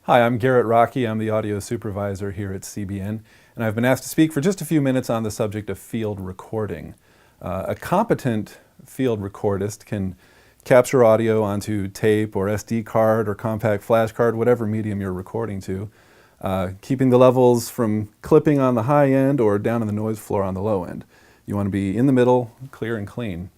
Hi, I'm Garrett Rockey. I'm the audio supervisor here at CBN, and I've been asked to speak for just a few minutes on the subject of field recording. A competent field recordist can capture audio onto tape or SD card or compact flash card, whatever medium you're recording to, keeping the levels from clipping on the high end or down in the noise floor on the low end. You want to be in the middle, clear and clean.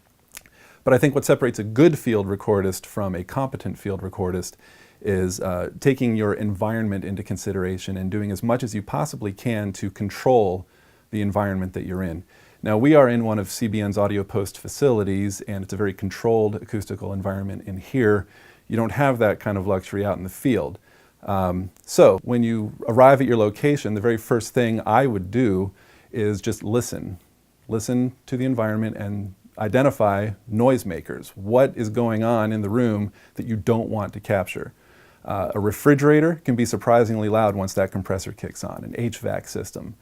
But I think what separates a good field recordist from a competent field recordist is taking your environment into consideration and doing as much as you possibly can to control the environment that you're in. Now, we are in one of CBN's audio post facilities, and it's a very controlled acoustical environment in here. You don't have that kind of luxury out in the field. So when you arrive at your location, the very first thing I would do is just listen. Listen to the environment and identify noisemakers. What is going on in the room that you don't want to capture? A refrigerator can be surprisingly loud once that compressor kicks on. An HVAC system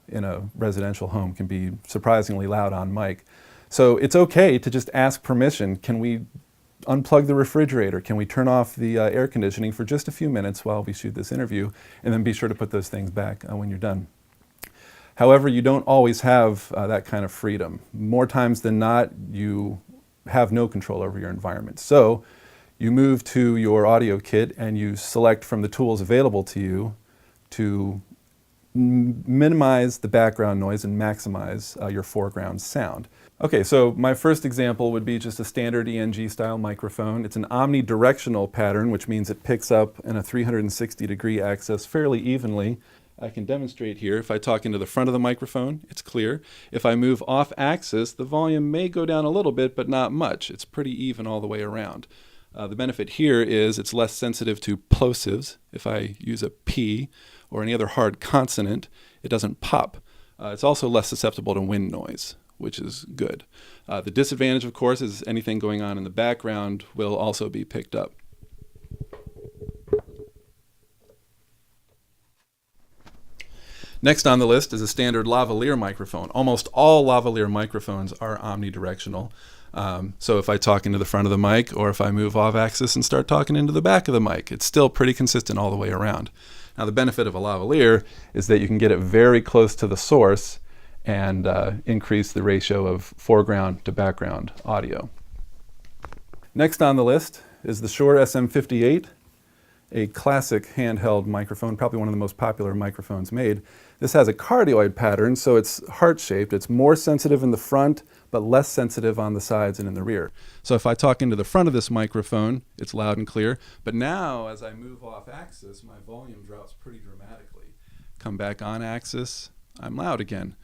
in a residential home can be surprisingly loud on mic. So it's okay to just ask permission. Can we unplug the refrigerator? Can we turn off the air conditioning for just a few minutes while we shoot this interview? And then be sure to put those things back when you're done. However, you don't always have that kind of freedom. More times than not, you have no control over your environment. So you move to your audio kit and you select from the tools available to you to minimize the background noise and maximize your foreground sound. Okay, so my first example would be just a standard ENG style microphone. It's an omnidirectional pattern, which means it picks up in a 360-degree axis fairly evenly. I can demonstrate here. If I talk into the front of the microphone, it's clear. If I move off axis, the volume may go down a little bit, but not much. It's pretty even all the way around. The benefit here is it's less sensitive to plosives. If I use a P or any other hard consonant, it doesn't pop. It's also less susceptible to wind noise, which is good. The disadvantage, of course, is anything going on in the background will also be picked up. Next on the list is a standard lavalier microphone. Almost all lavalier microphones are omnidirectional. So if I talk into the front of the mic or if I move off axis and start talking into the back of the mic, it's still pretty consistent all the way around. Now, the benefit of a lavalier is that you can get it very close to the source and increase the ratio of foreground to background audio. Next on the list is the Shure SM58, a classic handheld microphone, probably one of the most popular microphones made. This has a cardioid pattern, so it's heart-shaped. It's more sensitive in the front, but less sensitive on the sides and in the rear. So if I talk into the front of this microphone, it's loud and clear. But now, as I move off axis, my volume drops pretty dramatically. Come back on axis, I'm loud again.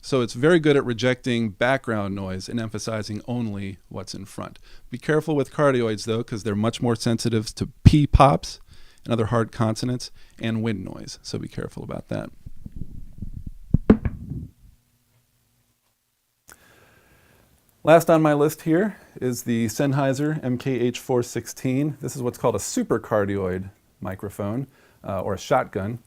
So it's very good at rejecting background noise and emphasizing only what's in front. Be careful with cardioids, though, because they're much more sensitive to P pops and other hard consonants and wind noise. So be careful about that. Last on my list here is the Sennheiser MKH416. This is what's called a supercardioid microphone or a shotgun.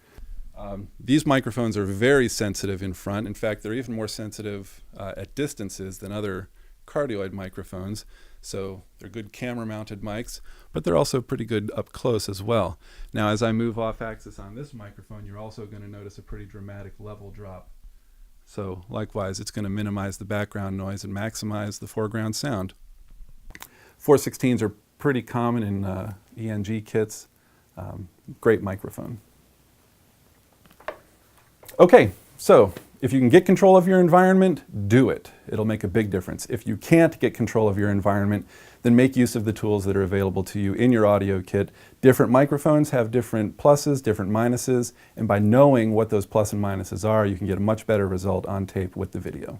These microphones are very sensitive in front. In fact, they're even more sensitive at distances than other cardioid microphones. So they're good camera-mounted mics, but they're also pretty good up close as well. Now, as I move off axis on this microphone, you're also going to notice a pretty dramatic level drop. So likewise, it's going to minimize the background noise and maximize the foreground sound. 416s are pretty common in ENG kits. Great microphone. Okay, so if you can get control of your environment, do it. It'll make a big difference. If you can't get control of your environment, then make use of the tools that are available to you in your audio kit. Different microphones have different pluses, different minuses, and by knowing what those plus and minuses are, you can get a much better result on tape with the video.